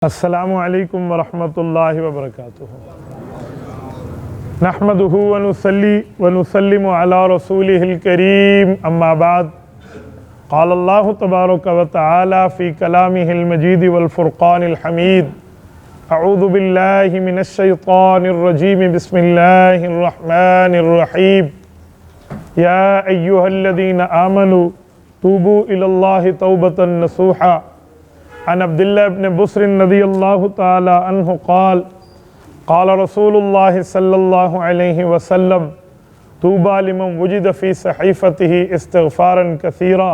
अस्सलामु अलैकुम वरहमतुल्लाहि वबरकातुहू। नहमदुहु व नुसल्ली व नुसल्लिमु अला रसूलिहिल करीम, अम्मा बाद। क़ाल अल्लाहु तबारक व तआला फ़ी कलामिहिल मजीद वल फ़ुरक़ानिल हमीद। अऊज़ु बिल्लाहि मिनश शैतानिर रजीम, बिस्मिल्लाहिर रहमानिर रहीम। या अय्युहल्लज़ीना आमनू तूबू इलल्लाहि तौबतन नसूहा। अन अब्दुल्लाह इब्न बुस्र रज़ियल्लाहु तआला अन्हु क़ाल क़ाल रसूलुल्लाह सल्लल्लाहु अलैहि वसल्लम तूबा लिमन वुजिद फ़ी सहीफ़तिही इस्तिग़फ़ारन कसीरा।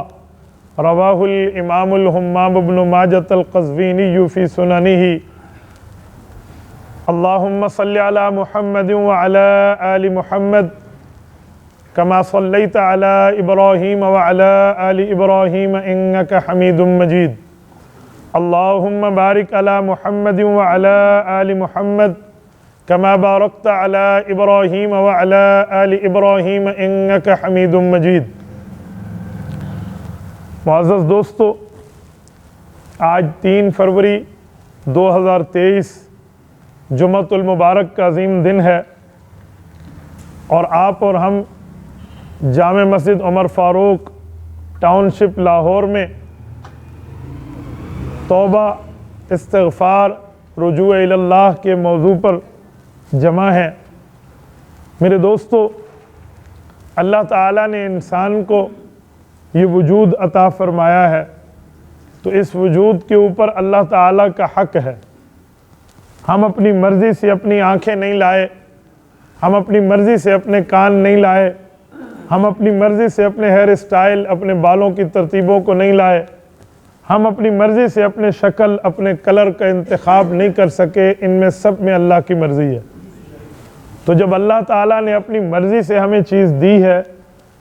रवाहुल इमामुल हुम्माम इब्न माजह अल क़ज़वीनी फ़ी सुननिही। अल्लाहुम्मा सल्लि अला मुहम्मद व अला आलि मुहम्मद कमा सल्लैता अला इब्राहीम व अला आलि इब्राहीम इन्नका हमीदुम मजीद। अल्लाहुम्मा बारिक अला मुहम्मद व अला आलि मुहम्मद कमा बारकता अला इब्राहीम व अला आलि इब्राहीम इन्नका हमीदुम मजीद। मुअज़्ज़ज़ दोस्तों, आज 3 फरवरी 2023 जुम्मतुल मुबारक का अजीम दिन है और आप और हम जामे मस्जिद उमर फ़ारूक टाउनशिप लाहौर में तौबा, इस्तिग़फ़ार, रुजू इलल्लाह के मौजू पर जमा है। मेरे दोस्तों, अल्लाह ताला ने इंसान को ये वजूद अता फ़रमाया है, तो इस वजूद के ऊपर अल्लाह ताला का हक़ है। हम अपनी मर्ज़ी से अपनी आँखें नहीं लाए, हम अपनी मर्ज़ी से अपने कान नहीं लाए, हम अपनी मर्ज़ी से अपने हेयर स्टाइल, अपने बालों की तरतीबों को नहीं लाए, हम अपनी मर्ज़ी से अपने शक्ल, अपने कलर का इंतखाब नहीं कर सके। इनमें सब में अल्लाह की मर्ज़ी है। तो जब अल्लाह ताला ने अपनी मर्ज़ी से हमें चीज़ दी है,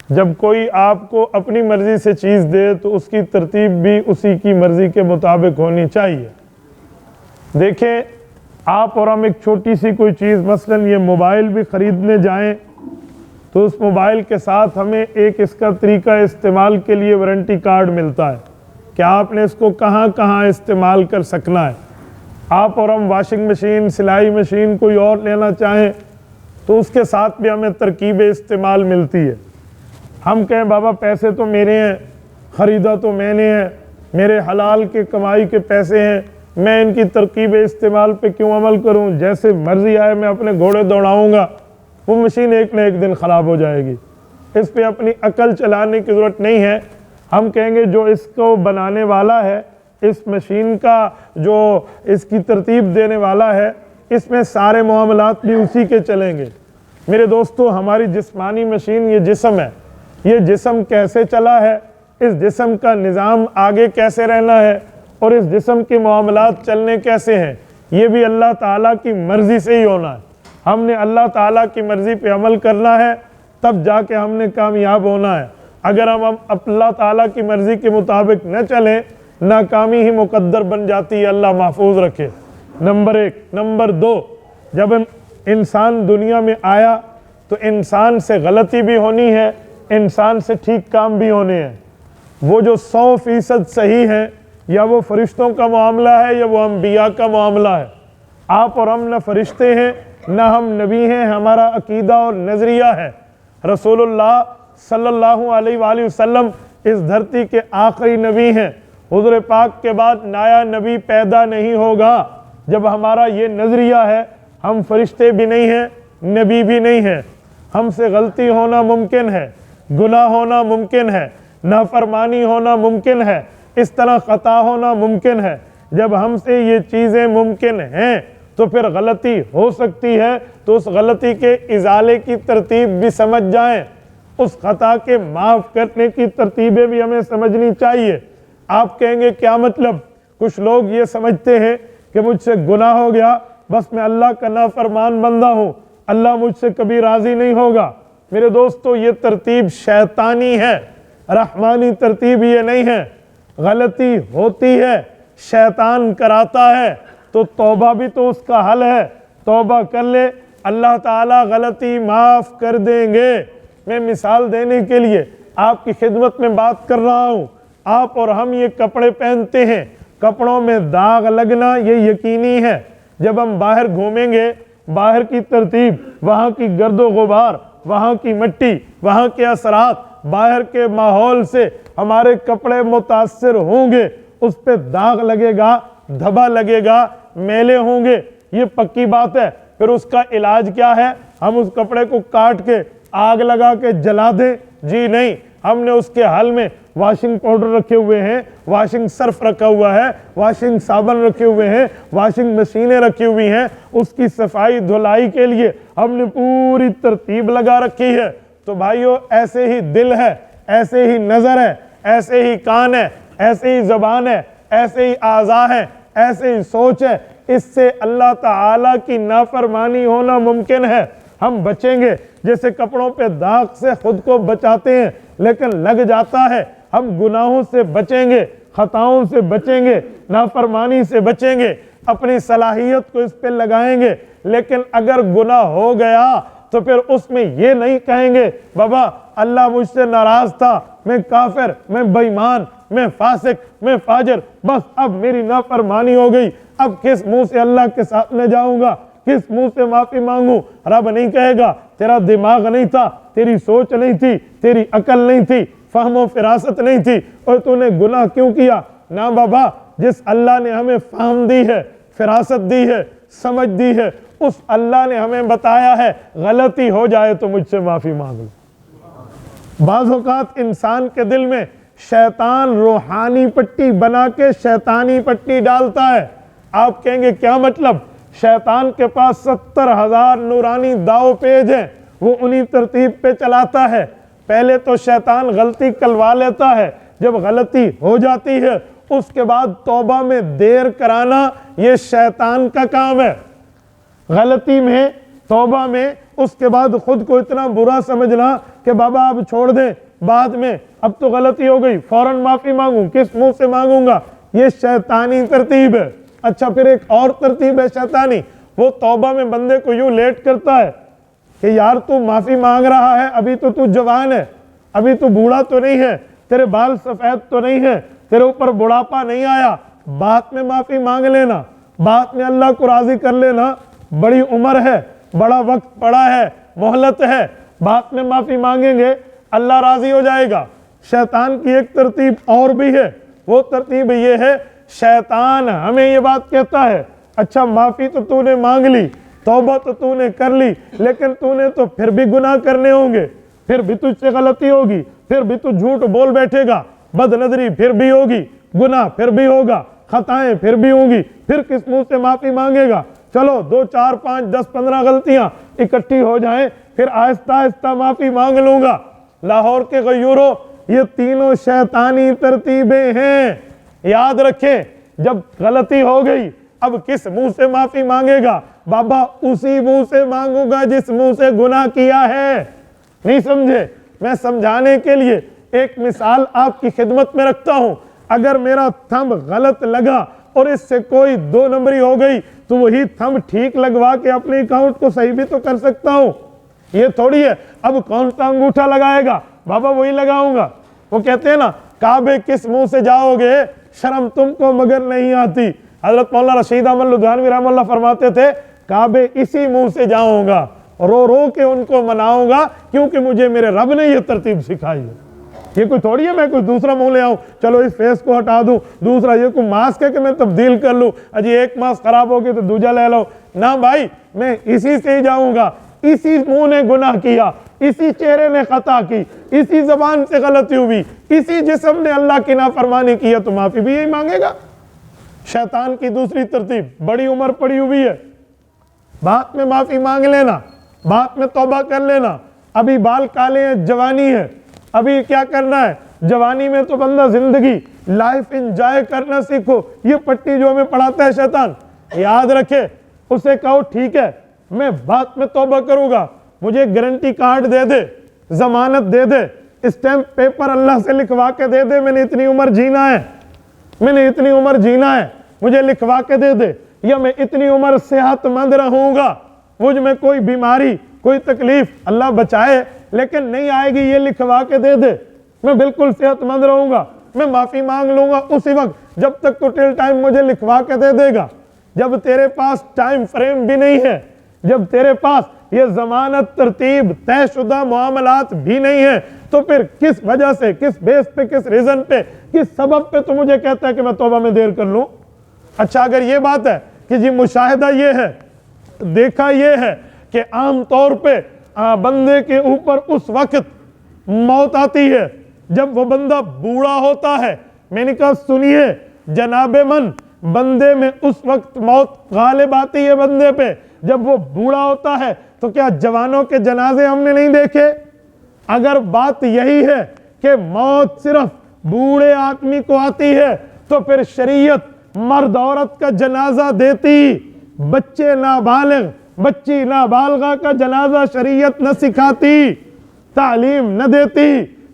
जब कोई आपको अपनी मर्ज़ी से चीज़ दे तो उसकी तरतीब भी उसी की मर्ज़ी के मुताबिक होनी चाहिए। देखें, आप और हम एक छोटी सी कोई चीज़, मसलन ये मोबाइल भी ख़रीदने जाएं तो उस मोबाइल के साथ हमें एक इसका तरीका इस्तेमाल के लिए वारंटी कार्ड मिलता है कि आपने इसको कहाँ कहाँ इस्तेमाल कर सकना है। आप और हम वॉशिंग मशीन, सिलाई मशीन कोई और लेना चाहें तो उसके साथ भी हमें तरकीब इस्तेमाल मिलती है। हम कहें बाबा पैसे तो मेरे हैं, ख़रीदा तो मैंने है, मेरे हलाल के कमाई के पैसे हैं, मैं इनकी तरकीब इस्तेमाल पे क्यों अमल करूं? जैसे मर्ज़ी आए मैं अपने घोड़े दौड़ाऊँगा, वो मशीन एक न एक दिन ख़राब हो जाएगी। इस पर अपनी अकल चलाने की ज़रूरत नहीं है। हम कहेंगे जो इसको बनाने वाला है, इस मशीन का जो इसकी तरतीब देने वाला है, इसमें सारे मामलात भी उसी के चलेंगे। मेरे दोस्तों, हमारी जिस्मानी मशीन ये जिस्म है, ये जिस्म कैसे चला है, इस जिस्म का निज़ाम आगे कैसे रहना है और इस जिस्म के मामलात चलने कैसे हैं, ये भी अल्लाह ताला की मर्ज़ी से ही होना है। हमने अल्लाह ताला की मर्ज़ी पे अमल करना है, तब जाके हमने कामयाब होना है। अगर हम अल्लाह ताला की मर्ज़ी के मुताबिक न चलें, नाकामी ही मुकद्दर बन जाती है। अल्लाह महफूज रखे। नंबर 1। नंबर 2, जब इंसान दुनिया में आया तो इंसान से गलती भी होनी है, इंसान से ठीक काम भी होने हैं। वो जो 100% सही है, या वो फरिश्तों का मामला है या वो अंबिया का मामला है। आप और हम न फरिश्ते हैं, न हम नबी हैं। हमारा अकीदा और नज़रिया है रसूलुल्लाह सल्लल्लाहु अलैहि वसल्लम इस धरती के आखिरी नबी हैं। हुज़ूर पाक के बाद नया नबी पैदा नहीं होगा। जब हमारा ये नज़रिया है, हम फरिश्ते भी नहीं हैं, नबी भी नहीं हैं। हमसे गलती होना मुमकिन है, गुनाह होना मुमकिन है, नाफरमानी होना मुमकिन है, इस तरह ख़ता होना मुमकिन है। जब हमसे ये चीज़ें मुमकिन हैं तो फिर गलती हो सकती है, तो उस गलती के इज़ाले की तरतीब भी समझ जाएं, उस ख़ता के माफ़ करने की तरतीबें भी हमें समझनी चाहिए। आप कहेंगे क्या मतलब? कुछ लोग ये समझते हैं कि मुझसे गुनाह हो गया, बस मैं अल्लाह का नाफरमान बंदा हूँ, अल्लाह मुझसे कभी राज़ी नहीं होगा। मेरे दोस्तों, ये तरतीब शैतानी है, रहमानी तरतीब ये नहीं है। गलती होती है, शैतान कराता है, तो तौबा भी तो उसका हल है। तौबा कर ले, अल्लाह ताला गलती माफ़ कर देंगे। मैं मिसाल देने के लिए आपकी खिदमत में बात कर रहा हूँ। आप और हम ये कपड़े पहनते हैं, कपड़ों में दाग लगना ये यकीनी है। जब हम बाहर घूमेंगे, बाहर की तरतीब, वहाँ की गर्दो गुबार, वहाँ की मिट्टी, वहाँ के असरात, बाहर के माहौल से हमारे कपड़े मुतासिर होंगे, उस पे दाग लगेगा, धब्बा लगेगा, मैले होंगे, ये पक्की बात है। फिर उसका इलाज क्या है? हम उस कपड़े को काट के आग लगा के जला दें? जी नहीं, हमने उसके हल में वॉशिंग पाउडर रखे हुए हैं, वॉशिंग सर्फ रखा हुआ है, वॉशिंग साबुन रखे हुए हैं, वॉशिंग मशीनें रखी हुई हैं, उसकी सफाई धुलाई के लिए हमने पूरी तरतीब लगा रखी है। तो भाइयों, ऐसे ही दिल है, ऐसे ही नजर है, ऐसे ही कान है, ऐसे ही जबान है, ऐसे ही आज़ा है, ऐसे ही सोच है। इससे अल्लाह ताला की नाफरमानी होना मुमकिन है। हम बचेंगे, जैसे कपड़ों पे दाग से खुद को बचाते हैं लेकिन लग जाता है, हम गुनाहों से बचेंगे, खताओं से बचेंगे, नाफरमानी से बचेंगे, अपनी सलाहियत को इस पे लगाएंगे। लेकिन अगर गुनाह हो गया तो फिर उसमें ये नहीं कहेंगे बाबा अल्लाह मुझसे नाराज था, मैं काफिर, मैं बेईमान, मैं फासिक, मैं फाजिर, बस अब मेरी नाफरमानी हो गई, अब किस मुंह से अल्लाह के सामने जाऊंगा, किस मुंह से माफी मांगू। रब नहीं कहेगा तेरा दिमाग नहीं था, तेरी सोच नहीं थी, तेरी अकल नहीं थी, फहमो फिरासत नहीं थी और तूने गुनाह क्यों किया। ना बाबा, जिस अल्लाह ने हमें फहम दी है, फिरासत दी है, समझ दी है, उस अल्लाह ने हमें बताया है गलती हो जाए तो मुझसे माफी मांग लो। बाज़ औक़ात इंसान के दिल में शैतान रूहानी पट्टी बना के शैतानी पट्टी डालता है। आप कहेंगे क्या मतलब? शैतान के पास 70,000 नूरानी दाव पेज हैं, वो उन्हीं तरतीब पे चलाता है। पहले तो शैतान गलती कलवा लेता है, जब गलती हो जाती है उसके बाद तौबा में देर कराना ये शैतान का काम है। गलती में, तौबा में, उसके बाद खुद को इतना बुरा समझना कि बाबा अब छोड़ दे, बाद में, अब तो गलती हो गई, फौरन माफी मांगू, किस मुंह से मांगूंगा, ये शैतानी तरतीब है। अच्छा, फिर एक और तरतीब है शैतानी, वो तौबा में बंदे को यूं लेट करता है कि यार तू माफी मांग रहा है, अभी तो तू जवान है, अभी तू बूढ़ा तो नहीं है, तेरे बाल सफेद तो नहीं है, तेरे ऊपर बुढ़ापा नहीं आया, बाद में माफी मांग लेना, बाद में अल्लाह को राजी कर लेना, बड़ी उम्र है, बड़ा वक्त पड़ा है, मोहलत है, बाद में माफी मांगेंगे, अल्लाह राजी हो जाएगा। शैतान की एक तरतीब और भी है, वो तरतीब ये है, शैतान हमें ये बात कहता है, अच्छा माफी तो तूने मांग ली, तौबा तो तूने कर ली, लेकिन तूने तो फिर भी गुनाह करने होंगे, फिर भी तुझसे गलती होगी, फिर भी तू झूठ बोल बैठेगा, बदनजरी फिर भी होगी, गुनाह फिर भी होगा, खताएं फिर भी होंगी, फिर किस मुंह से माफी मांगेगा। चलो 2, 4, 5, 10, 15 गलतियां इकट्ठी हो जाएं, फिर आहिस्ता आहिस्ता माफी मांग लूंगा। लाहौर के गयूरो, ये तीनों शैतानी तरतीबें हैं। याद रखें, जब गलती हो गई अब किस मुंह से माफी मांगेगा? बाबा उसी मुंह से मांगूंगा जिस मुंह से गुनाह किया है। नहीं समझे? मैं समझाने के लिए एक मिसाल आपकी खिदमत में रखता हूं। अगर मेरा थंब गलत लगा और इससे कोई 2 नंबरी हो गई तो वही थंब ठीक लगवा के अपने अकाउंट को सही भी तो कर सकता हूं। ये थोड़ी है अब कौन सा अंगूठा लगाएगा, बाबा वही लगाऊंगा। वो कहते हैं ना, काबे किस मुंह से जाओगे, शर्म तुमको मगर नहीं आती। हजरत मौलाना रशीद अहमद लुधियानवी रहमतुल्लाह फरमाते थे, काबे इसी मुंह से जाऊंगा, रो रो के उनको मनाऊंगा, क्योंकि मुझे मेरे रब ने ये तरतीब सिखाई है। ये कोई थोड़ी है मैं कोई दूसरा मुंह ले आऊं, चलो इस फेस को हटा दूं, दूसरा ये कोई मास्क है कि मैं तब्दील कर लूं, अजी एक मास्क खराब हो गया तो दूजा ले लो ना भाई, मैं इसी से ही जाऊंगा। इसी मुंह ने गुनाह किया, इसी चेहरे ने खता की, इसी जबान से गलती हुई, इसी जिस्म ने अल्लाह की नाफरमानी किया, तो माफी भी यही मांगेगा। शैतान की दूसरी तरतीब, बड़ी उम्र पड़ी हुई है, बाद में माफी मांग लेना, बाद में तौबा कर लेना। अभी बाल काले हैं, जवानी है, अभी क्या करना है, जवानी में तो बंदा जिंदगी लाइफ एंजॉय करना सीखो। ये पट्टी जो हमें पढ़ाता है शैतान, याद रखे, उसे कहो ठीक है मैं बाद में तौबा करूंगा, मुझे गारंटी कार्ड दे दे, जमानत दे दे, स्टैम्प पेपर अल्लाह से लिखवा के दे दे, मैंने इतनी उम्र जीना है, मैंने इतनी उम्र जीना है, मुझे लिखवा के दे दे, या मैं इतनी उम्र सेहतमंद रहूंगा, मुझ में कोई बीमारी कोई तकलीफ अल्लाह बचाए लेकिन नहीं आएगी, ये लिखवा के दे दे, मैं बिल्कुल सेहतमंद रहूंगा। मैं माफी मांग लूंगा उसी वक्त जब तक तो टिल टाइम मुझे लिखवा के दे देगा। जब तेरे पास टाइम फ्रेम भी नहीं है, जब तेरे पास ये जमानत तरतीब तयशुदा मामलात भी नहीं है, तो फिर किस वजह से, किस बेस पे, किस रीजन पे, किस सबब पे तो मुझे कहता है कि मैं तौबा में देर कर लूं। अच्छा, अगर ये बात है कि जी मुशाहिदा ये है, देखा ये है कि आम तौर पे बंदे के ऊपर उस वक्त मौत आती है जब वो बंदा बूढ़ा होता है। मैंने कहा सुनिए जनाबे मन, बंदे में उस वक्त मौत गालिब आती है बंदे पे जब वो बूढ़ा होता है। तो क्या जवानों के जनाजे हमने नहीं देखे? अगर बात यही है कि मौत सिर्फ बूढ़े आदमी को आती है, तो फिर शरीयत मर्द औरत का जनाजा देती, बच्चे नाबालिग बच्ची नाबालगा का जनाजा शरीयत न सिखाती, तालीम न देती,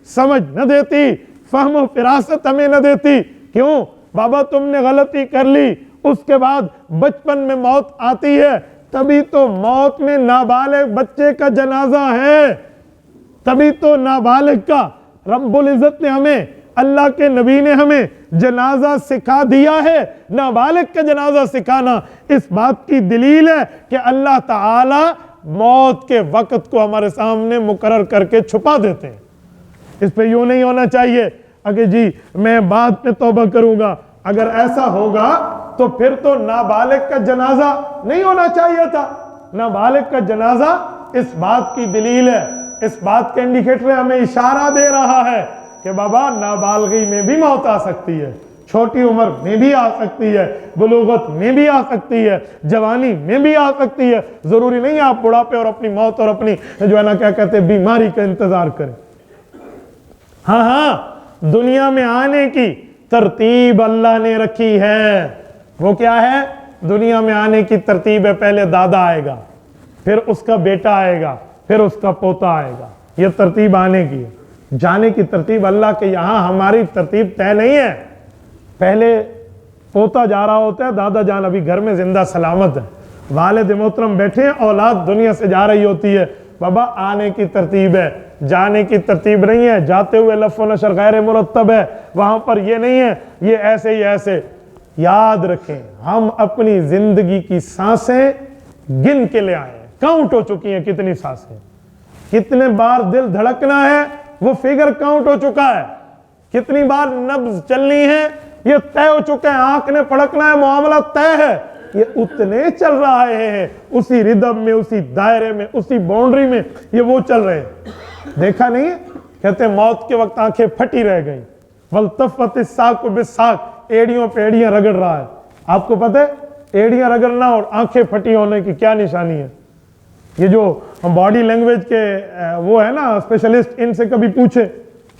समझ न देती, फहम फिरासत हमें न देती। क्यों बाबा, तुमने गलती कर ली, उसके बाद बचपन में मौत आती है, तभी तो मौत में नाबालिग बच्चे का जनाजा है, तभी तो नाबालिग का रब्बुल इज्जत ने हमें, अल्लाह के नबी ने हमें जनाजा सिखा दिया है। नाबालिग का जनाजा सिखाना इस बात की दलील है कि अल्लाह ताला मौत के वक्त को हमारे सामने मुकर्रर करके छुपा देते हैं। इस पे यूं नहीं होना चाहिए अगर जी मैं बाद में तौबा करूंगा। अगर ऐसा होगा तो फिर तो नाबालिग का जनाजा नहीं होना चाहिए था। नाबालिग का जनाजा इस बात की दलील है, इस बात का इंडिकेटर हमें इशारा दे रहा है कि बाबा नाबालगी में भी मौत आ सकती है, छोटी उम्र में भी आ सकती है, बुलूगत में भी आ सकती है, जवानी में भी आ सकती है। जरूरी नहीं है आप बुढ़ापे और अपनी मौत और अपनी जो है ना क्या कहते हैं बीमारी का इंतजार करें। हाँ हाँ, दुनिया में आने की तरतीब अल्लाह ने रखी है। वो क्या है? दुनिया में आने की तरतीब है, पहले दादा आएगा, फिर उसका बेटा आएगा, फिर उसका पोता आएगा। ये तरतीब आने की है। जाने की तरतीब अल्लाह के यहाँ, हमारी तरतीब तय नहीं है। पहले पोता जा रहा होता है, दादा जान अभी घर में जिंदा सलामत है, वालिद मोहतरम बैठे हैं, औलाद दुनिया से जा रही होती है। बाबा आने की तरतीब है, जाने की तरतीब नहीं है। जाते हुए लफ़्ज़ व नशर गैर मुरत्तब है, वहां पर ये नहीं है ये ऐसे ही ऐसे। याद रखें, हम अपनी जिंदगी की सांसें गिन के ले आए, काउंट हो चुकी हैं कितनी सांसें, कितने बार दिल धड़कना है वो फिगर काउंट हो चुका है, कितनी बार नब्ज चलनी है ये तय हो चुका है, आंख ने पड़कना है मामला तय है। ये उतने चल रहा है, उसी रिदम में, उसी दायरे में, उसी बाउंड्री में ये वो चल रहे हैं। देखा नहीं है? कहते मौत के वक्त आंखें फटी रह गई, वल्तफ़त साक़ बिस्साक़, एड़ियों पे एड़ियां रगड़ रहा है। आपको पता है एड़ियां रगड़ना और आंखें फटी होने की क्या निशानी है? ये जो बॉडी लैंग्वेज के वो है ना स्पेशलिस्ट, इनसे कभी पूछे।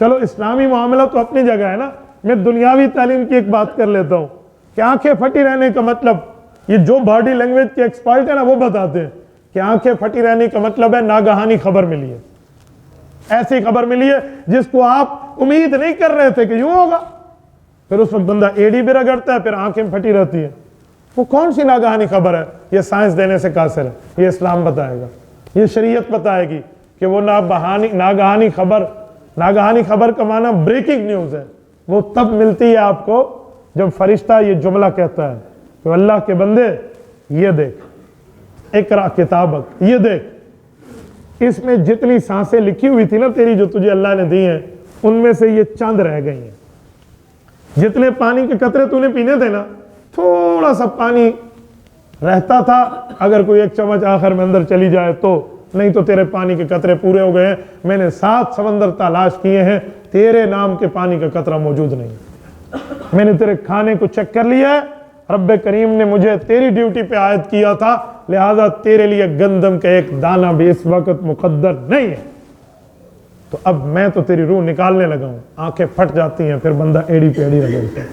चलो इस्लामी मामला तो अपनी जगह है ना, मैं दुनियावी तालीम की एक बात कर लेता हूँ कि आंखें फटी रहने का मतलब, ये जो बॉडी लैंग्वेज के एक्सपर्ट है ना वो बताते हैं कि आंखें फटी रहने का मतलब है नागहानी खबर मिली है, ऐसी खबर मिली है जिसको आप उम्मीद नहीं कर रहे थे कि यूं होगा। फिर उस वक्त बंदा एड़ी भी रगड़ता है, फिर आंखें फटी रहती है। वो कौन सी नागहानी खबर है? ये साइंस देने से कासिर है, ये इस्लाम बताएगा, ये शरीयत बताएगी कि वो नागहानी खबर का माना ब्रेकिंग न्यूज है। वो तब मिलती है आपको जब फरिश्ता ये जुमला कहता है तो अल्लाह के बंदे ये देख इकरा किताबक, ये देख इसमें जितनी सांसें लिखी हुई थी ना तेरी, जो तुझे अल्लाह ने दी हैं, उनमें से ये चंद रह गई हैं। जितने पानी के कतरे तूने पीने थे ना, थोड़ा सा पानी रहता था, अगर कोई एक चम्मच आखिर में अंदर चली जाए तो, नहीं तो तेरे पानी के कतरे पूरे हो गए हैं। मैंने 7 समंदर तलाश किए हैं, तेरे नाम के पानी का कतरा मौजूद नहीं। मैंने तेरे खाने को चेक कर लिया है, रब्बे करीम ने मुझे तेरी ड्यूटी पे आयद किया था, लिहाजा तेरे लिए गंदम का एक दाना भी इस वक्त मुकद्दर नहीं है। तो अब मैं तो तेरी रूह निकालने लगा हूं। आंखें फट जाती हैं, फिर बंदा एड़ी पे एड़ी रगड़ता है।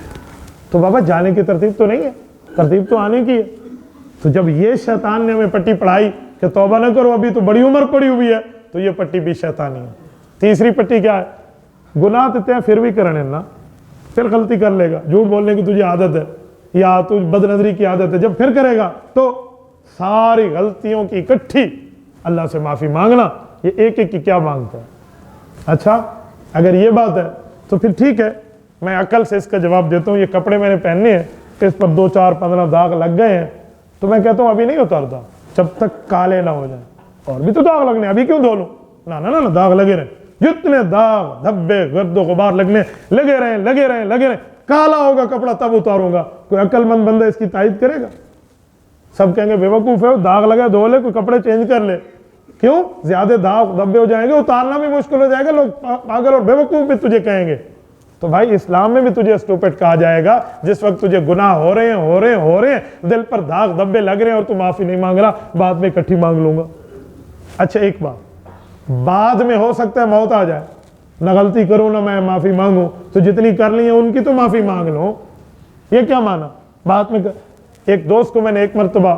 तो बाबा जाने की तरतीब तो नहीं है, तरतीब तो आने की है। तो जब ये शैतान ने हमें पट्टी पढ़ाई कि तौबा न करो, अभी तो बड़ी उम्र पड़ी हुई है, तो ये पट्टी भी शैतानी है। तीसरी पट्टी क्या है? गुनाह देते हैं फिर भी करने ना, फिर गलती कर लेगा, झूठ बोलने की तुझे आदत है या तुझ बदनजरी की आदत है, जब फिर करेगा तो सारी गलतियों की इकट्ठी अल्लाह से माफी मांगना। ये एक एक की क्या मांगता है? अच्छा अगर ये बात है तो फिर ठीक है, मैं अकल से इसका जवाब देता हूँ, ये कपड़े मैंने पहने हैं, इस पर 2, 4, 15 दाग लग गए हैं, तो मैं कहता हूँ अभी नहीं उतारता जब तक काले ना हो जाए। और भी तो दाग लगने, अभी क्यों धो लूं? ना ना ना ना, दाग लगे रहे, जितने दाग धब्बे गर्दो गुबार लगने लगे रहे लगे रहे लगे रहे, काला होगा कपड़ा तब उतारूंगा। कोई अक्लमंद बंदा इसकी तायद करेगा? सब कहेंगे बेवकूफ है, दाग लगा धो ले, कोई कपड़े चेंज कर ले। क्यों? ज्यादा दाग धब्बे हो जाएंगे, उतारना भी मुश्किल हो जाएगा, लोग पागल और बेवकूफ भी तुझे कहेंगे। तो भाई इस्लाम में भी तुझे स्टूपिड कहा जाएगा जिस वक्त तुझे गुनाह हो रहे हैं, दिल पर दाग धब्बे लग रहे हैं और तू माफी नहीं मांग रहा, बाद में इकट्ठी मांग लूंगा। अच्छा एक बात, बाद में हो सकता है मौत आ जाए, ना गलती करूं ना मैं माफी मांगू, तो जितनी कर ली है उनकी तो माफी मांग लो, ये क्या माना? बाद में एक दोस्त को मैंने एक मरतबा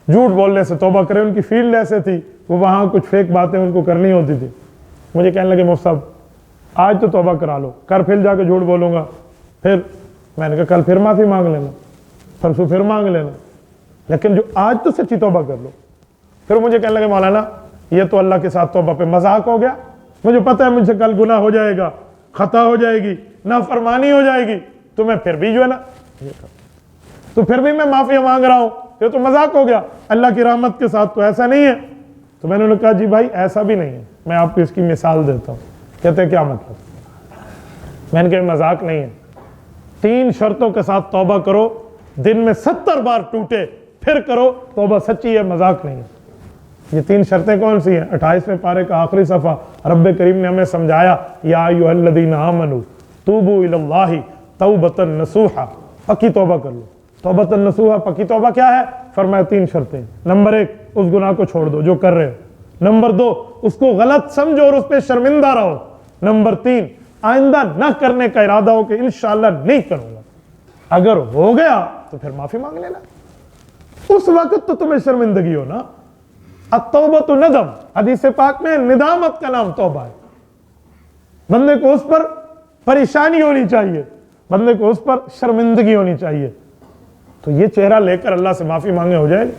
झूठ बोलने से तौबा करे, उनकी फील्ड ऐसे थी, वो वहां कुछ फेक बातें उनको करनी होती थी। मुझे कहने लगे मुफ्ती साहब आज तो तौबा करा लो, कर फिर जाके झूठ बोलूंगा। फिर मैंने कहा कल फिर माफी मांग लेना, परसों फिर मांग लेना, लेकिन जो आज तो सच्ची तौबा कर लो। फिर मुझे कहने लगे मौलाना ये तो अल्लाह के साथ तौबा पे मजाक हो गया, मुझे पता है मुझसे कल गुनाह हो जाएगा, खता हो जाएगी, नाफरमानी हो जाएगी, तो मैं फिर भी जो है ना, तो फिर भी मैं माफी मांग रहा हूं, ये तो मजाक हो गया, अल्लाह की रहमत के साथ तो ऐसा नहीं है। तो मैंने उन्हें कहा जी भाई ऐसा भी नहीं है, मैं आपको इसकी मिसाल देता हूं। कहते क्या मतलब? मैंने कहा मजाक नहीं है, 3 शर्तों के साथ तौबा करो, दिन में 70 बार टूटे फिर करो, तौबा सच्ची है, मजाक नहीं है। ये 3 शर्तें कौन सी हैं? 28वें पारे का आखिरी सफ़ा, रब्बे करीम ने हमें समझाया, या अय्युहल्लज़ीना आमनू तूबू इलल्लाहि तौबतन नसूहा, पक्की तौबा कर लो। तौबतन नसूहा, पक्की तौबा क्या है? फरमाया 3 शर्तें। नंबर 1, उस गुनाह को छोड़ दो जो कर रहे हो। नंबर 2, उसको गलत समझो और उस पर शर्मिंदा रहो। नंबर 3, आइंदा न करने का इरादा हो कि इंशाअल्लाह नहीं करूंगा। अगर हो गया तो फिर माफी मांग लेना, उस वक्त तो तुम्हें शर्मिंदगी हो ना। अत्तौबा तो नदम, हदीस पाक में निदामत का नाम तौबा है। बंदे को उस पर परेशानी होनी चाहिए, बंदे को उस पर शर्मिंदगी होनी चाहिए, तो ये चेहरा लेकर अल्लाह से माफी मांगे हो जाएगी।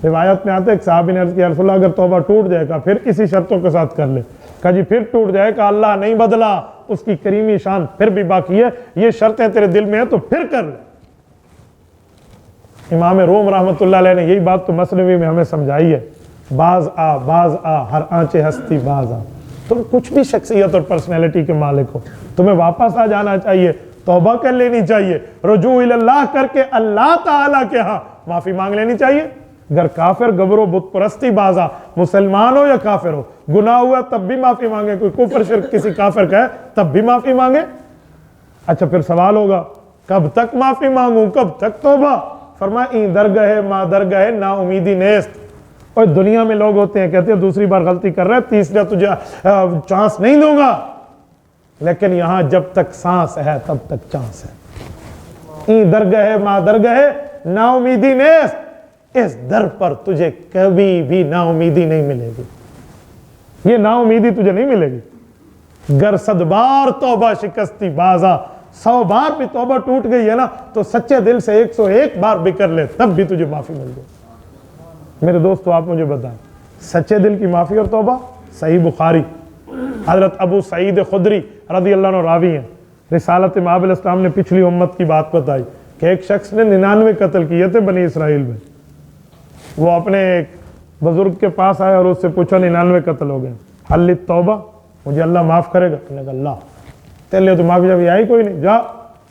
रिवायत में आता है एक साहबी ने अर्ज़ किया, रसूलल्लाह अगर तौबा टूट जाएगा फिर इसी शर्तों के साथ कर ले। कहा जी फिर टूट जाएगा, अल्लाह नहीं बदला, उसकी करीमी शान फिर भी बाकी है, ये शर्तें तेरे दिल में है तो फिर कर ले। इमाम रोम रहमतुल्लाह अलैह ने यही बात तो मसनवी में हमें समझाई है, बाज आ हर आंचे हस्ती बाज आ। तुम कुछ भी शख्सियत और पर्सनैलिटी के मालिक हो, तुम्हें वापस आ जाना चाहिए, तौबा कर लेनी चाहिए, रुजू इल्लाह करके अल्लाह ताला के यहाँ माफी मांग लेनी चाहिए। अगर काफिर गबरो बुत परस्ती बाजा, मुसलमान हो या काफिर हो, गुनाह हुआ तब भी माफी मांगे, कोई कुफर शिर्क किसी काफिर का है तब भी माफी मांगे। अच्छा फिर सवाल होगा कब तक माफी मांगू, कब तक तौबा? फरमाया ई दरगहे मा दरगहे ना उम्मीदी नेस्त। और दुनिया में लोग होते हैं कहते हैं दूसरी बार गलती कर रहे हैं, तीसरा तुझे चांस नहीं दूंगा, लेकिन यहां जब तक सांस है तब तक चांस है। ई दरगहे मा दरगहे ना उम्मीदी नेस्त, इस दर पर तुझे कभी भी नाउमीदी नहीं मिलेगी, ये नाउमीदी तुझे नहीं मिलेगी। गर 100 बार तौबा शिकस्ती बाजा, 100 बार भी तौबा टूट गई है ना, तो सच्चे दिल से 101 बार भी कर ले तब भी तुझे माफी मिल जाए। मेरे दोस्तों आप मुझे बताएं, सच्चे दिल की माफी और तौबा। सही बुखारी, हजरत अबू सईद खुदरी रज़ी अल्लाह अन्हु रावी हैं, रिसालत माब इस्लाम ने पिछली उम्मत की बात बताई कि एक शख्स ने 99 कत्ल किए थे बनी इसराइल में। वो अपने एक बुजुर्ग के पास आया और उससे पूछा 99 कत्ल हो गए, हल्ली तौबा, मुझे अल्लाह माफ़ करेगा? अल्लाह तेरे तो माफ़ी जब आई कोई नहीं, जा।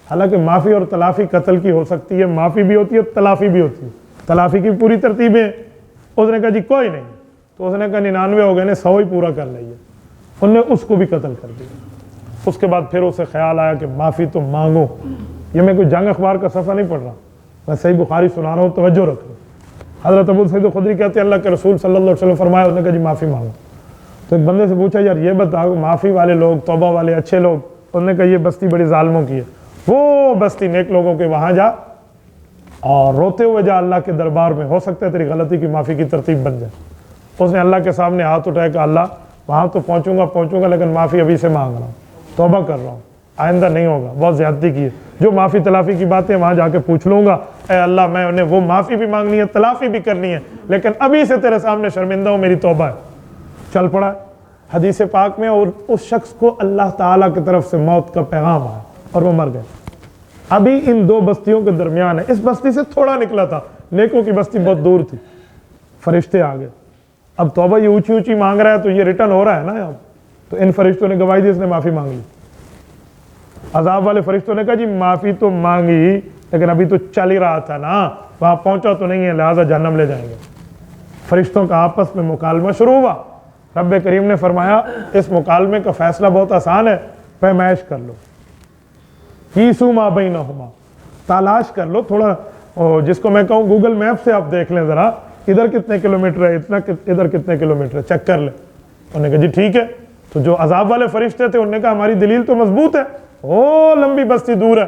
हालांकि माफ़ी और तलाफ़ी कत्ल की हो सकती है, माफ़ी भी होती है तलाफ़ी भी होती है, तलाफ़ी की पूरी तरतीबें। उसने कहा जी कोई नहीं, तो उसने कहा 99 हो गए ने 100 ही पूरा कर लिया, उनने उसको भी कत्ल कर दिया। उसके बाद फिर उसे ख्याल आया कि माफ़ी तो मांगो। ये मैं कोई जंग अखबार का सफ़ा नहीं पढ़ रहा, मैं सही बुखारी सुना रहा हूँ, तवज्जो रख रहा हूँ। हज़रत अबू सईद खुदरी कहते हैं अल्लाह के रसूल सल्लल्लाहु अलैहि वसल्लम फरमाया, उसने कहा जी माफ़ी मांगो। तो एक बंदे से पूछा यार ये बताओ माफ़ी वाले लोग, तौबा वाले अच्छे लोग? उन्होंने कहा ये बस्ती बड़ी जालिमों की है, वो बस्ती नेक लोगों के वहाँ जा और रोते हुए जा अल्लाह के दरबार में, हो सकता है तेरी गलती की माफ़ी की तरतीब बन जाए। उसने अल्लाह के सामने हाथ उठाया कि अल्लाह वहाँ तो पहुँचूंगा लेकिन माफ़ी अभी से मांग रहा हूँ, तौबा कर रहा हूँ, आइंदा नहीं होगा, बहुत ज़्यादती की है। जो माफ़ी तलाफ़ी की बातें वहाँ जाके पूछ लूँगा, ए अल्लाह मैं उन्हें वो माफ़ी भी मांगनी है, तलाफ़ी भी करनी है, लेकिन अभी से तेरे सामने शर्मिंदा हूँ, मेरी तौबा है। चल पड़ा हदीस पाक में, और उस शख्स को अल्लाह ताला की तरफ से मौत का पैगाम आया, और वो मर गए। अभी इन दो बस्तियों के दरमियान है, इस बस्ती से थोड़ा निकला था, नेकों की बस्ती बहुत दूर थी। फरिश्ते आ गए, अब तौबा ये ऊंची ऊंची मांग रहा है तो ये रिटर्न हो रहा है ना यहाँ। तो इन फरिश्तों ने गवाही दी, इसने माफी मांग ली। अजाब वाले फरिश्तों ने कहा जी माफी तो मांगी, लेकिन अभी तो चल ही रहा था ना, वहां पहुंचा तो नहीं है, लिहाजा जहन्नम ले जाएंगे। फरिश्तों का आपस में मुकालमा शुरू हुआ। रब्बे करीम ने फरमाया इस मुकालमे का फैसला बहुत आसान है, पैमाइश कर लो, कीसू मा बैनहुमा, तलाश कर लो थोड़ा, जिसको मैं कहूँ गूगल मैप से आप देख लें जरा, इधर कितने किलोमीटर है, इतना इधर कितने किलोमीटर है, चेक कर ले। उन्होंने कहा जी ठीक है। तो जो अजाब वाले फरिश्ते थे उन्होंने कहा हमारी दलील तो मजबूत है, ओ लंबी बस्ती दूर है।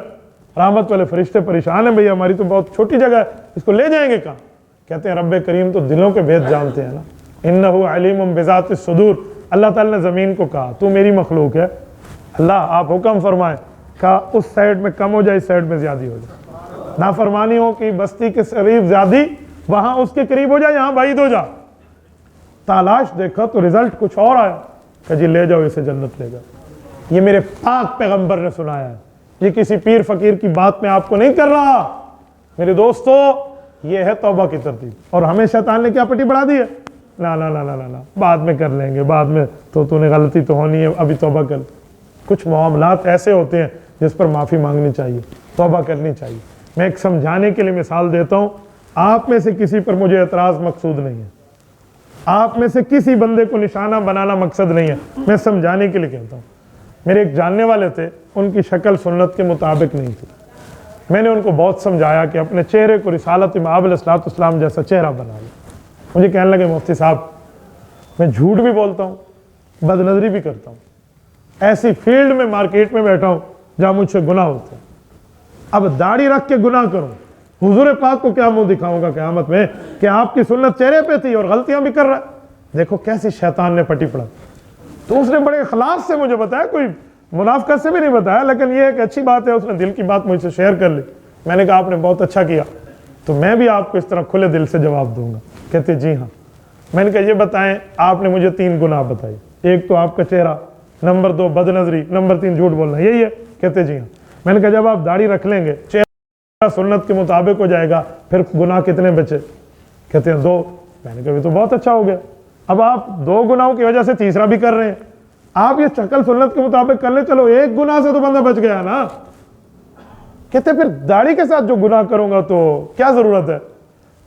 रहमत वाले फरिश्ते परेशान है, भैया हमारी तो बहुत छोटी जगह है, इसको ले जाएंगे कहाँ? कहते हैं रब्बे करीम तो दिलों के भेद जानते हैं ना, इन्नहु अलीमुम बिज़ातिस सुदूर। अल्लाह ताला ने ज़मीन को कहा तू मेरी मखलूक है, अल्लाह आप हुक्म फरमाए, कहा उस साइड में कम हो जाए, इस साइड में ज्यादा हो जाए, नाफरमानी हो कि बस्ती के करीब ज्यादा, वहां उसके करीब हो जाए, यहाँ बाइद हो जा। तलाश देखा तो रिजल्ट कुछ और आया, कहा जी ले जाओ इसे जन्नत ले जाओ। ये मेरे पाक पैगंबर ने सुनाया है, ये किसी पीर फकीर की बात में आपको नहीं कर रहा। मेरे दोस्तों ये है तौबा की तरतीब। और हमें शैतान ने क्या पट्टी बढ़ा दी है, ना ना ना ना ना ना बाद में कर लेंगे, बाद में तो तूने गलती तो होनी है, अभी तौबा कर। कुछ मामलात ऐसे होते हैं जिस पर माफ़ी मांगनी चाहिए, तौबा करनी चाहिए। मैं एक समझाने के लिए मिसाल देता हूँ, आप में से किसी पर मुझे एतराज़ मकसूद नहीं है, आप में से किसी बंदे को निशाना बनाना मकसद नहीं है, मैं समझाने के लिए कहता हूँ। मेरे एक जानने वाले थे, उनकी शक्ल सुन्नत के मुताबिक नहीं थी। मैंने उनको बहुत समझाया कि अपने चेहरे को रिसालत इमाम अलैहिस्सलाम जैसा चेहरा बना लो। मुझे कहने लगे मुफ्ती साहब मैं झूठ भी बोलता हूँ, बदनजरी भी करता हूँ, ऐसी फील्ड में मार्केट में बैठा हूँ जहाँ मुझसे गुनाह होते हैं, अब दाढ़ी रख के गुनाह करूँ, हुजूर पाक को क्या मुंह दिखाऊंगा क़यामत में कि आपकी सुन्नत चेहरे पे थी और गलतियां भी कर रहा है। देखो कैसी शैतान ने पट्टी पड़ा। तो उसने बड़े इखलास से मुझे बताया, कोई मुनाफिकत से भी नहीं बताया, लेकिन ये एक अच्छी बात है, उसने दिल की बात मुझसे शेयर कर ली। मैंने कहा आपने बहुत अच्छा किया, तो मैं भी आपको इस तरह खुले दिल से जवाब दूंगा। कहते जी हाँ। मैंने कहा ये बताएं, आपने मुझे 3 गुनाह बताए, एक तो आपका चेहरा, नंबर 2 बदनजरी, नंबर 3 झूठ बोलना, यही है? कहते जी हाँ। मैंने कहा जब आप दाढ़ी रख लेंगे, चेहरा सुन्नत के मुताबिक हो जाएगा, फिर गुनाह कितने बचे? कहते हैं 2। मैंने कहा तो बहुत अच्छा हो गया, अब आप 2 गुनाहों की वजह से तीसरा भी कर रहे हैं, आप ये शक्ल सुन्नत के मुताबिक कर ले, चलो 1 गुनाह से तो बंदा बच गया ना। कहते फिर दाढ़ी के साथ जो गुनाह करूंगा तो क्या जरूरत है,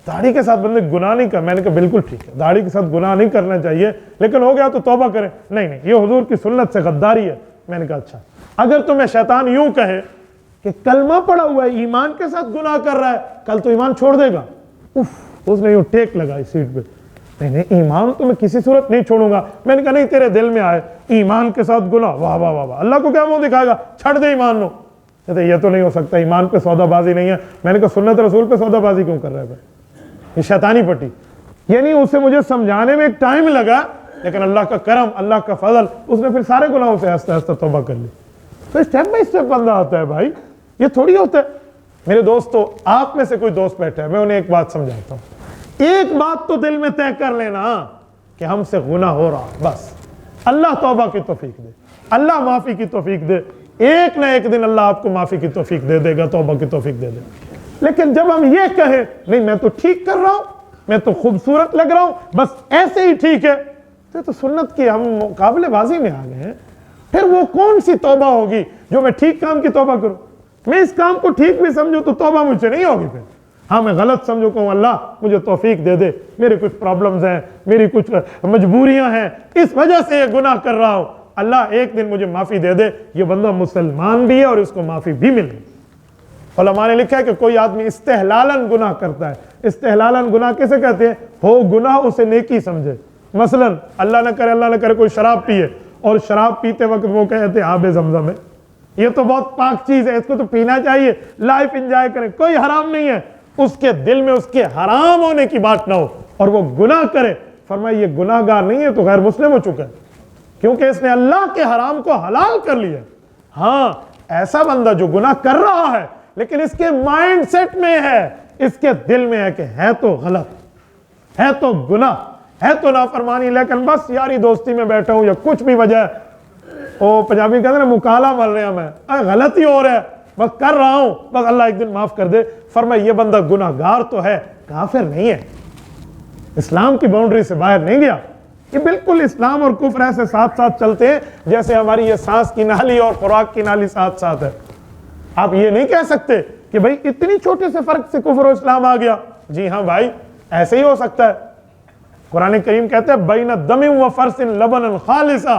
दाढ़ी के साथ बंदे गुनाह नहीं कर। मैंने कहा बिल्कुल ठीक है, दाढ़ी के साथ गुनाह नहीं करना चाहिए, लेकिन हो गया तो तौबा करें। नहीं नहीं ये हुजूर की सुन्नत से गद्दारी है। मैंने कहा अच्छा, अगर तुम्हें शैतान यूं कहे कि कलमा पड़ा हुआ है, ईमान के साथ गुनाह कर रहा है, कल तो ईमान छोड़ देगा, उफ, उसने यूं टेक लगाई सीट पे, नहीं नहीं ईमान तो मैं किसी सूरत नहीं छोड़ूंगा। मैंने कहा नहीं तेरे दिल में आए ईमान के साथ गुनाह, वाह वाह वाह वाह, अल्लाह को क्या मुंह दिखाएगा, छड़ दे ईमान नो। कहते ये तो नहीं हो सकता, ईमान पे सौदाबाजी नहीं है। मैंने कहा सुन्नत रसूल पे सौदाबाजी क्यों कर रहे हैं? ये शैतानी पट्टी। यानी उसे मुझे समझाने में एक टाइम लगा, लेकिन अल्लाह का करम, अल्लाह का फजल, उसने फिर सारे गुनाहों से आस्ते आस्ते तौबा कर ली। तो स्टेप बाई स्टेप बंदा आता है भाई, ये थोड़ी होता है। मेरे दोस्तों आप में से कोई दोस्त बैठा है, मैं उन्हें एक बात समझाता हूँ, एक बात तो दिल में तय कर लेना कि हमसे गुनाह हो रहा, बस अल्लाह तौबा की तौफीक दे, अल्लाह माफी की तौफीक दे, एक ना एक दिन अल्लाह आपको माफी की तौफीक दे देगा, तौबा की तौफीक दे देगा। लेकिन जब हम ये कहें नहीं मैं तो ठीक कर रहा हूं, मैं तो खूबसूरत लग रहा हूं, बस ऐसे ही ठीक है, तो सुन्नत की हम मुकाबलेबाजी में आ गए हैं। फिर वो कौन सी तौबा होगी जो मैं ठीक काम की तौबा करूं? मैं इस काम को ठीक भी समझूं तो तौबा मुझसे नहीं होगी। फिर हाँ मैं गलत समझू, कहूं अल्लाह मुझे तौफीक दे दे, मेरे कुछ प्रॉब्लम्स हैं, मेरी कुछ मजबूरियां हैं, इस वजह से ये गुनाह कर रहा हूं, अल्लाह एक दिन मुझे माफी दे दे। ये बंदा मुसलमान भी है और इसको माफी भी मिले। उलमा ने लिखा है कि कोई आदमी इस्तेहलालन गुनाह करता है। इस्तेहलालन गुनाह कैसे कहते हैं? हो गुनाह उसे नेकी समझे। मसलन अल्लाह न करे कोई शराब पिए और शराब पीते वक्त वो कहते आबे ज़मज़म है, ये तो बहुत पाक चीज है, इसको तो पीना चाहिए, लाइफ एंजॉय करें, कोई हराम नहीं है। उसके दिल में उसके हराम होने की बात ना हो और वो गुनाह करे, फरमाया ये गुनाहगार नहीं है तो गैर मुस्लिम हो चुका है, क्योंकि इसने अल्लाह के हराम को हलाल कर लिया। हाँ ऐसा बंदा जो गुनाह कर रहा है लेकिन इसके माइंडसेट में है, इसके दिल में है कि है तो गलत, है तो गुनाह, है तो नाफरमानी, लेकिन बस यारी दोस्ती में बैठा हूं या कुछ भी वजह ओ पंजाबी कहते ना मुकाला मल रहा मैं, गलत ही हो रहा है, बस कर रहा हूं, बस अल्लाह एक दिन माफ कर दे। फरमाया ये बंदा गुनाहगार तो है, काफिर नहीं है, इस्लाम की बाउंड्री से बाहर नहीं गया। ये बिल्कुल इस्लाम और कुफ्र ऐसे साथ साथ चलते हैं जैसे हमारी ये सांस की नाली और खुराक की नाली साथ साथ है। आप ये नहीं कह सकते कि भाई इतनी छोटे से फर्क से कुफ्र और इस्लाम आ गया। जी हाँ भाई, ऐसे ही हो सकता है। कुरान करीम कहते हैं बैन दमिन व फरसिन लबनन खालिसा,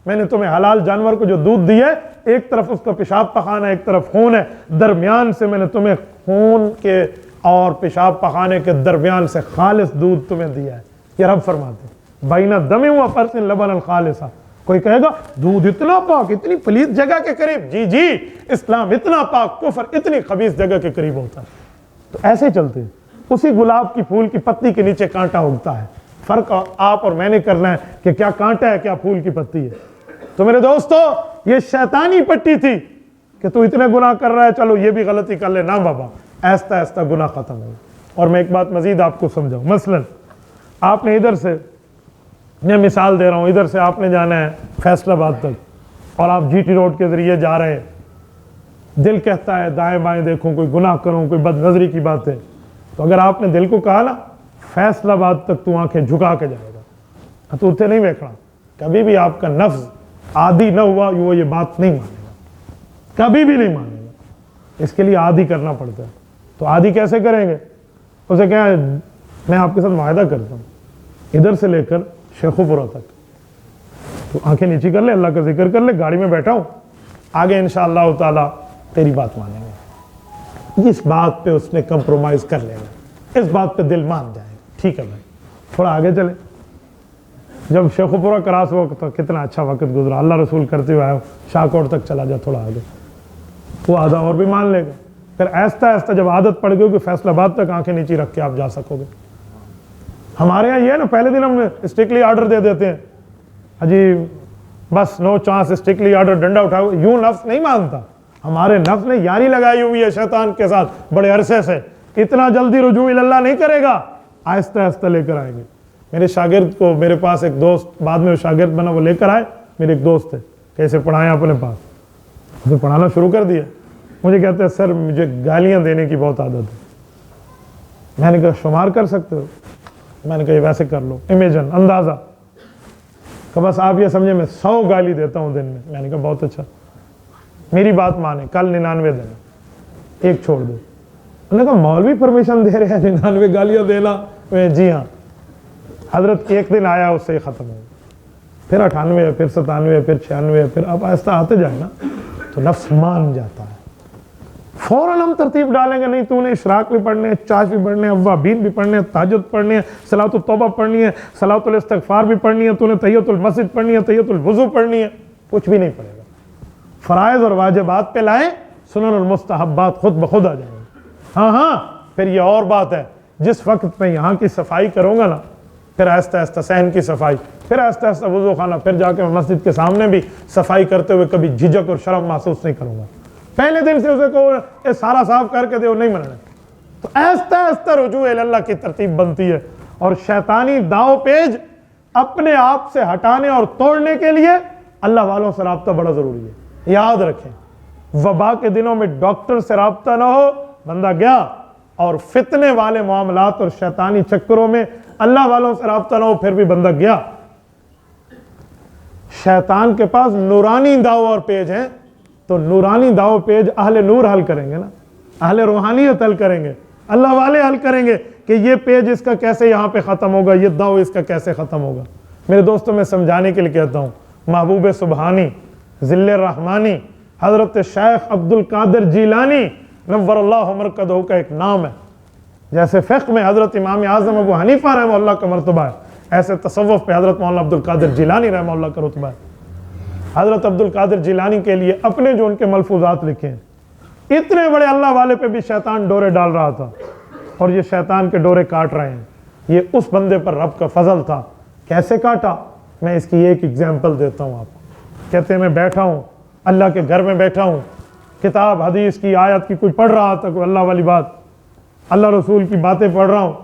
मैंने तुम्हें हलाल जानवर को जो दूध दिया है, एक तरफ उसका पेशाब पखाना, एक तरफ खून है, दरमियान से मैंने तुम्हें खून के और पेशाब पखाने के दरमियान से खालिस दूध तुम्हें दिया है। ये रब फरमाते बैन दमिन व फरसिन लबनन खालिसा। कोई कहेगा दूध इतना पाक, इतनी पलीत जगह के करीब, जी जी, इस्लाम इतना पाक, कुफ्र इतनी खबीस जगह के करीब होता है। तो ऐसे चलते हैं। उसी गुलाब की फूल की पत्ती के नीचे कांटा उगता है। फर्क आप और मैंने करना है कि क्या कांटा है, क्या फूल की पत्ती है। तो मेरे दोस्तों, ये शैतानी पट्टी थी कि तू इतने गुनाह कर रहा है, चलो ये भी गलती कर ले ना बाबा, ऐसा ऐसा गुनाह खत्म हो। और मैं एक बात मजीद आपको समझाऊं। मसलन आपने इधर से, मैं मिसाल दे रहा हूं, इधर से आपने जाना है फैसलाबाद तक और आप जीटी रोड के जरिए जा रहे हैं, दिल कहता है दाएं बाएं देखूं, कोई गुनाह करूं, कोई बदनजरी की बात है, तो अगर आपने दिल को कहा ना फैसलाबाद तक तू आंखें झुका के जाएगा, तो उसे नहीं देखना। कभी भी आपका नफ्स आदी न हुआ वो ये बात नहीं मानेगा, कभी भी नहीं मानेगा। इसके लिए आदी करना पड़ता है। तो आदी कैसे करेंगे? उसे क्या है, मैं आपके साथ वायदा करता हूँ, इधर से लेकर शेखुपुरा तक तो आंखें नीची कर ले, अल्लाह का जिक्र कर ले, गाड़ी में बैठा हूँ, आगे इंशाअल्लाह ताला तेरी बात मानेंगे। इस बात पे उसने कंप्रोमाइज कर लेना, इस बात पे दिल मान जाएगा, ठीक है भाई थोड़ा आगे चले। जब शेखुपुरा क्रॉस हुआ तो कितना अच्छा वक्त गुजरा, अल्लाह रसूल करते हुए आयो, शाहकोट तक चला जा, थोड़ा आगे, वो आधा और भी मान लेगा। फिर ऐसा ऐसा जब आदत पड़ गई कि फैसलाबाद तक आंखें नीची रख के आप जा सकोगे। हमारे यहाँ ये है ना, पहले दिन हम स्ट्रिक्टली ऑर्डर दे देते हैं, अजी बस नो चांस, स्ट्रिक्टली ऑर्डर, डंडा उठाओ। यूं नफ्स नहीं मानता, हमारे नफ्स ने यारी लगाई हुई है शैतान के साथ बड़े अरसे से। इतना जल्दी रुजू इल्लाह नहीं करेगा, आहिस्ता आहिस्ता लेकर आएंगे। मेरे शागिर्द को, मेरे पास एक दोस्त बाद में शागिर्द बना, वो लेकर आए, मेरे एक दोस्त थे, कैसे पढ़ाएं अपने पास, उसे पढ़ाना शुरू कर दिया। मुझे कहते हैं सर मुझे गालियां देने की बहुत आदत है। मैंने कहा शुमार कर सकते हो? मैंने कहा वैसे कर लो, इमेजन, अंदाजा, कि बस आप ये समझे मैं 100 गाली देता हूँ दिन में। मैंने कहा बहुत अच्छा, मेरी बात माने, कल 99 देना, एक छोड़ दो। उन्होंने कहा मौलवी परमिशन दे रहे हैं 99 गालियां देना? जी हाँ। हजरत एक दिन आया, उससे खत्म हो, फिर 98, फिर 97, फिर 96, फिर अब ऐसा आते जाए ना तो नफ्स मान जाता है। फौरन हम तरतीब डालेंगे, नहीं तूने इशराक भी पढ़ने हैं, चाश भी पढ़ने हैं, अव्वाबीन भी पढ़ने हैं, ताजुद पढ़नी है, सलातुल तौबा पढ़नी है, सलातुल इस्तिगफार भी पढ़नी है, तूने तहियतुल मस्जिद पढ़नी है, तहियतुल वुजू पढ़नी है, कुछ भी नहीं पड़ेगा। फराइज और वाजिबात पे लाएं, सुनन और मुस्तहब्बात खुद ब खुद आ जाएंगे। हाँ हाँ, फिर ये और बात है, जिस वक्त मैं यहाँ की सफाई करूँगा ना, फिर आहिस्ता आहिस्ता सहन की सफाई, फिर आहिस्ता आहिस्ता वुजू खाना, फिर जाके मस्जिद के सामने भी सफाई करते हुए कभी झिझक और शर्म महसूस नहीं करूँगा। पहले दिन से उसे कहो ये सारा साफ करके दे, नहीं मानना। तो आहिस्ता आहिस्ता रुजू इल्लाह की तरतीब बनती है। और शैतानी दाव पेज अपने आप से हटाने और तोड़ने के लिए अल्लाह वालों से राब्ता बड़ा जरूरी है। याद रखें, वबा के दिनों में डॉक्टर से राब्ता ना हो, बंदा गया, और फितने वाले मामलात और शैतानी चक्करों में अल्लाह वालों से राब्ता ना हो, फिर भी बंदा गया। शैतान के पास नूरानी दाव और पेज हैं, तो नूरानी दाव पेज अहले नूर हल करेंगे ना, अहले रूहानियत हल करेंगे, अल्लाह वाले हल करेंगे कि ये पेज इसका कैसे यहाँ पे ख़त्म होगा, ये दाव इसका कैसे ख़त्म होगा। मेरे दोस्तों, मैं समझाने के लिए कहता हूँ, महबूब सुबहानी, ज़िल्ले रहमानी, हज़रत शेख अब्दुल कादिर जिलानी नव्वरल्लाहु मरकदहू का एक नाम है। जैसे फ़िक़्ह में हज़रत इमाम आज़म अबू हनीफ़ा रहमतुल्लाह का मरतबा है, ऐसे तसव्वुफ़ पे हज़रत मौलाना अब्दुल कादिर जिलानी रहमतुल्लाह का रुतबा है। हज़रत अब्दुल कादिर जिलानी के लिए अपने जो उनके मलफूज़ात लिखे हैं, इतने बड़े अल्लाह वाले पे भी शैतान डोरे डाल रहा था, और ये शैतान के डोरे काट रहे हैं। ये उस बंदे पर रब का फजल था। कैसे काटा, मैं इसकी एक एग्जाम्पल देता हूँ आपको। कहते हैं मैं बैठा हूँ, अल्लाह के घर में बैठा हूँ, किताब हदीस की आयत की कोई पढ़ रहा था, कोई अल्लाह वाली बात, अल्लाह रसूल की बातें पढ़ रहा हूँ।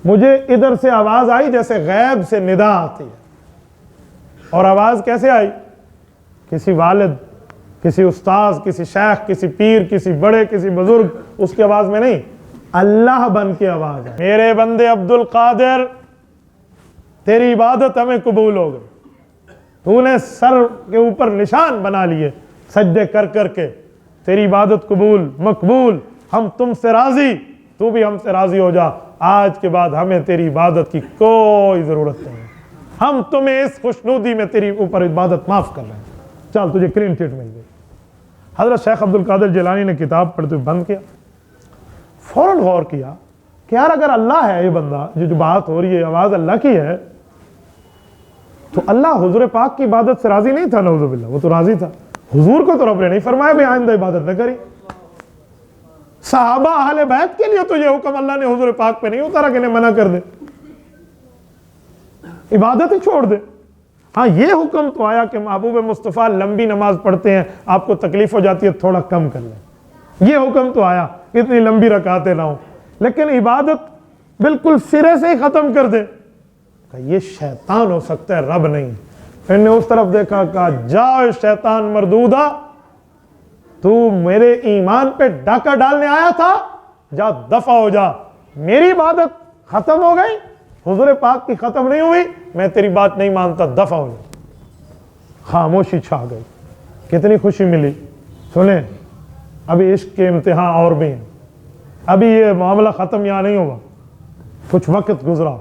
मुझे इधर से आवाज़ आई जैसे गैब से निदा आती है। और आवाज़ कैसे आई? किसी वालिद, किसी उस्ताद, किसी शेख, किसी पीर, किसी बड़े, किसी बुजुर्ग उसकी आवाज में नहीं, अल्लाह बन के आवाज है। मेरे बंदे अब्दुल कादिर, तेरी इबादत हमें कबूल हो गई। तूने सर के ऊपर निशान बना लिए सजदे कर करके, तेरी इबादत कबूल मकबूल, हम तुमसे राजी, तू भी हमसे राजी हो जा। आज के बाद हमें तेरी इबादत की कोई जरूरत नहीं, हम तुम्हें इस खुशनुदी में तेरी ऊपर इबादत माफ कर रहे हैं, चल तुझे क्लीन चिट मिल गई। हजरत शेख अब्दुल कादिर जिलानी ने किताब पढ़ते हुए बंद किया, फौरन गौर किया कि यार अगर अल्लाह है ये बंदा, जो बात हो रही है आवाज अल्लाह की है, तो अल्लाह हुजूर पाक की इबादत से राजी नहीं था, नऊजुबिल्लाह, वो तो राजी था। हुजूर को तो रब ने नहीं फरमाया भी आइंदा इबादत न करी। सहाबा अहले बैत के लिए तो ये हुक्म अल्लाह ने हुजूर पाक पे नहीं उतारा कि मना कर दे, इबादत ही छोड़ दे। हाँ, ये हुक्म तो आया कि महबूब मुस्तफ़ा लंबी नमाज पढ़ते हैं, आपको तकलीफ हो जाती है थोड़ा कम कर लें, ये हुक्म तो आया, इतनी लंबी रकाते ना हो, लेकिन इबादत बिल्कुल सिरे से ही खत्म कर दे, ये शैतान हो सकता है, रब नहीं। मैंने उस तरफ देखा, कहा जाओ शैतान मरदूदा, तू मेरे ईमान पे डाका डालने आया था, जा दफा हो जा, मेरी इबादत खत्म हो गई, हुजूर पाक की खत्म नहीं हुई, मैं तेरी बात नहीं मानता, दफा हो जा। खामोशी छा गई, कितनी खुशी मिली। सुने, अभी इश्क के इम्तिहान और भी हैं, अभी ये मामला खत्म यहाँ नहीं हुआ, कुछ वक्त गुजरा,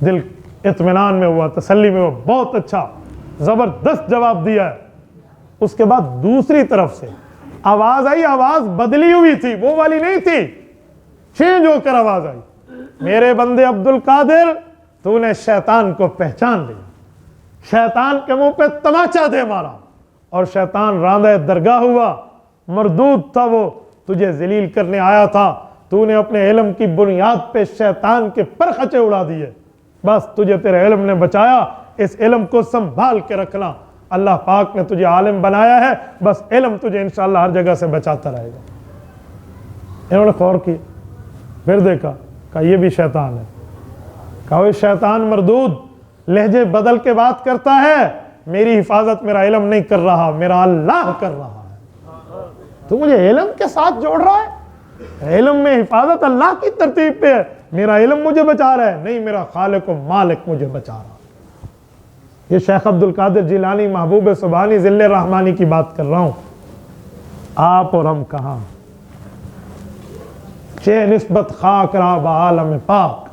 दिल इत्मीनान में हुआ, तसल्ली में हुआ, बहुत अच्छा जबरदस्त जवाब दिया है। उसके बाद दूसरी तरफ से आवाज आई, आवाज बदली हुई थी, वो वाली नहीं थी, चेंज होकर आवाज आई, मेरे बंदे अब्दुल कादिर, तूने शैतान को पहचान लिया, शैतान के मुंह पे तमाचा दे मारा, और शैतान रांदे दरगाह हुआ, मरदूद था वो, तुझे जलील करने आया था, तूने अपने इल्म की बुनियाद पे शैतान के पर खचे उड़ा दिए, बस तुझे तेरे इल्म ने बचाया, इस इल्म को संभाल के रखना, अल्लाह पाक ने तुझे आलिम बनाया है, बस इल्म तुझे इंशाअल्लाह हर जगह से बचाता रहेगा। इन्होंने गौर किया, फिर देखा, कहा ये भी शैतान है, कहा वो शैतान मरदूद लहजे बदल के बात करता है, मेरी हिफाजत मेरा इल्म नहीं कर रहा, मेरा अल्लाह कर रहा है, तू मुझे इल्म के साथ जोड़ रहा है, इल्म में हिफाजत अल्लाह की तरतीब पे है, मेरा इल्म मुझे बचा रहा है, नहीं मेरा खालिक व मालिक मुझे बचा रहा है। ये शेख अब्दुल कादिर जिलानी महबूब सुबहानी जिल्ले रहमानी की बात कर रहा हूं, आप और हम कहां, चे निस्बत खाक रहा बालम पाक।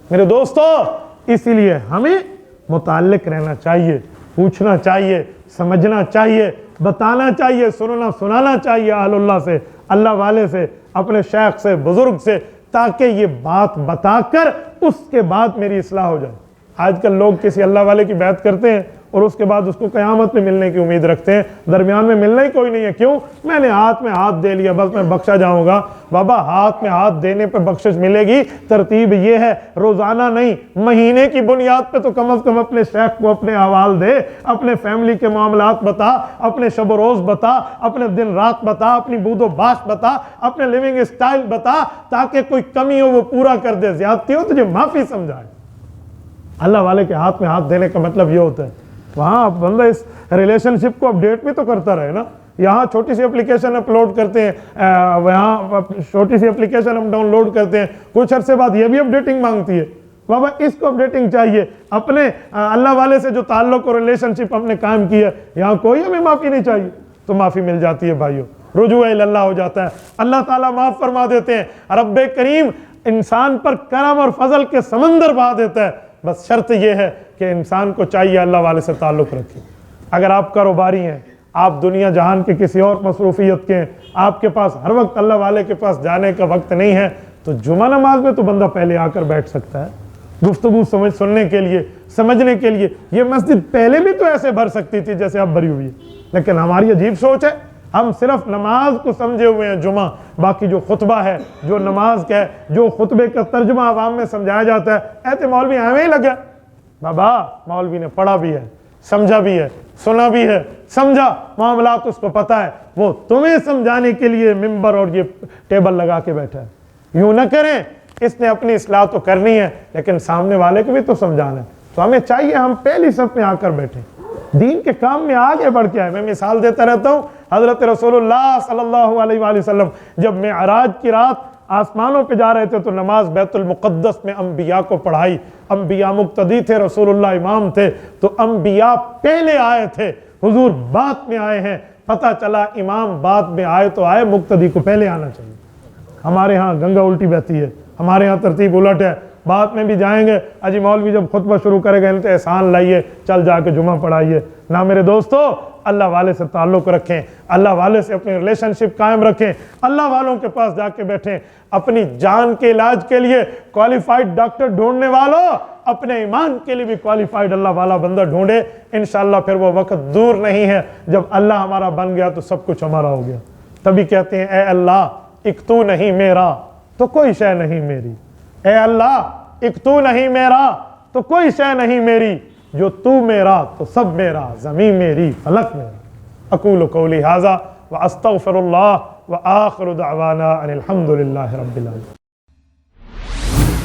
मेरे दोस्तों, इसीलिए हमें मुताल्लिक रहना चाहिए, पूछना चाहिए, समझना चाहिए, बताना चाहिए, सुनना सुनाना चाहिए अहलुल्लाह से, अल्लाह वाले से, अपने शेख से, बुजुर्ग से, ताकि ये बात बताकर उसके बाद मेरी इस्लाह हो जाए। आजकल लोग किसी अल्लाह वाले की बात करते हैं और उसके बाद उसको क़यामत में मिलने की उम्मीद रखते हैं, दरमियान में मिलना ही कोई नहीं है। क्यों? मैंने हाथ में हाथ दे लिया, बस मैं बख्शा जाऊंगा। बाबा, हाथ में हाथ देने पे बख्शिश मिलेगी, तरतीब ये है, रोजाना नहीं, महीने की बुनियाद पे तो कम अज कम अपने शेख को अपने अहवाल दे, अपने फैमिली के मामलात बता, अपने शब रोज बता, अपने दिन रात बता, अपनी बूदो बाश बता, अपने लिविंग स्टाइल बता, ताकि कोई कमी हो वो पूरा कर दे, ज्यादती हो तुझे माफी समझाए। अल्लाह वाले के हाथ में हाथ देने का मतलब ये होता है, वहाँ बंदा इस रिलेशनशिप को अपडेट भी तो करता रहे ना। यहाँ छोटी सी एप्लीकेशन अपलोड करते हैं, वहाँ छोटी सी एप्लीकेशन हम डाउनलोड करते हैं, कुछ अरसे बाद ये भी अपडेटिंग मांगती है। बाबा, इसको अपडेटिंग चाहिए। अपने अल्लाह वाले से जो ताल्लुक और रिलेशनशिप हमने कायम की है, यहाँ कोई हमें माफ़ी नहीं चाहिए, तो माफ़ी मिल जाती है भाइयों, रुजू इल्लल्लाह हो जाता है, अल्लाह ताला माफ़ फरमा देते हैं। रब्बे करीम इंसान पर करम और फजल के समंदर बहा देता है। बस शर्त यह है कि इंसान को चाहिए अल्लाह वाले से ताल्लुक़ रखें। अगर आप कारोबारी हैं, आप दुनिया जहान के किसी और मसरूफियत के हैं, आपके पास हर वक्त अल्लाह वाले के पास जाने का वक्त नहीं है, तो जुमा नमाज में तो बंदा पहले आकर बैठ सकता है, गुफ्तगू सुनने के लिए, समझने के लिए। ये मस्जिद पहले भी तो ऐसे भर सकती थी जैसे अब भरी हुई है, लेकिन हमारी अजीब सोच है, हम सिर्फ नमाज को समझे हुए हैं जुमा, बाकी जो खुतबा है, जो नमाज का है, जो खुतबे का तर्जुमा आवाम में समझाया जाता है, ऐसे मौलवी हमें ही लगा। बाबा, मौलवी ने पढ़ा भी है, समझा भी है, सुना भी है, समझा मामला तो उसको पता है, वो तुम्हें समझाने के लिए मिंबर और ये टेबल लगा के बैठा है। यूं ना करें, इसने अपनी इस्लाह तो करनी है, लेकिन सामने वाले को भी तो समझाना है। तो हमें चाहिए हम पहली सब में आकर बैठे, दीन के काम में आगे बढ़ के आए। मैं मिसाल देता रहता हूँ, हज़रत रसूलुल्लाह सल्लल्लाहु अलैहि वसल्लम जब मेअराज की रात आसमानों पे जा रहे थे तो नमाज बैतुल मुक़द्दस में अंबिया को पढ़ाई। अंबिया मुक्तदी थे, रसूलुल्लाह इमाम थे, तो अंबिया पहले आए थे, हुजूर बाद में आए हैं। पता चला इमाम बाद में आए तो आए, मुक्तदी को पहले आना चाहिए। हमारे यहाँ गंगा उल्टी बहती है, हमारे यहाँ तरतीब उलट है। बाद में भी जाएंगे, अजी मौलवी जब खुतबा शुरू करेगा तो एहसान लाइए, चल जाके जुमा पढ़ाइए। ना मेरे दोस्तों, अल्लाह वाले से ताल्लुक़ रखें, अल्लाह वाले से अपनी रिलेशनशिप कायम रखें, अल्लाह वालों के पास जाके बैठें। अपनी जान के इलाज के लिए क्वालिफाइड डॉक्टर ढूंढने वालों, अपने ईमान के लिए भी क्वालिफाइड अल्लाह वाला बंदा ढूंढे। इंशाअल्लाह फिर वो वक्त दूर नहीं है जब अल्लाह हमारा बन गया तो सब कुछ हमारा हो गया। तभी कहते हैं, ए अल्लाह एक तू नहीं मेरा तो कोई शय नहीं मेरी। ए अल्लाह एक तू नहीं मेरा तो कोई शय नहीं मेरी, जो तू मेरा तो सब मेरा, ज़मीन मेरी फलक मेरा। अक़ूलु क़ौली हाज़ा व अस्तग़फ़िरुल्लाह व आख़िरु दअवाना अनिल हम्दुलिल्लाहि रब्बिल आलमीन।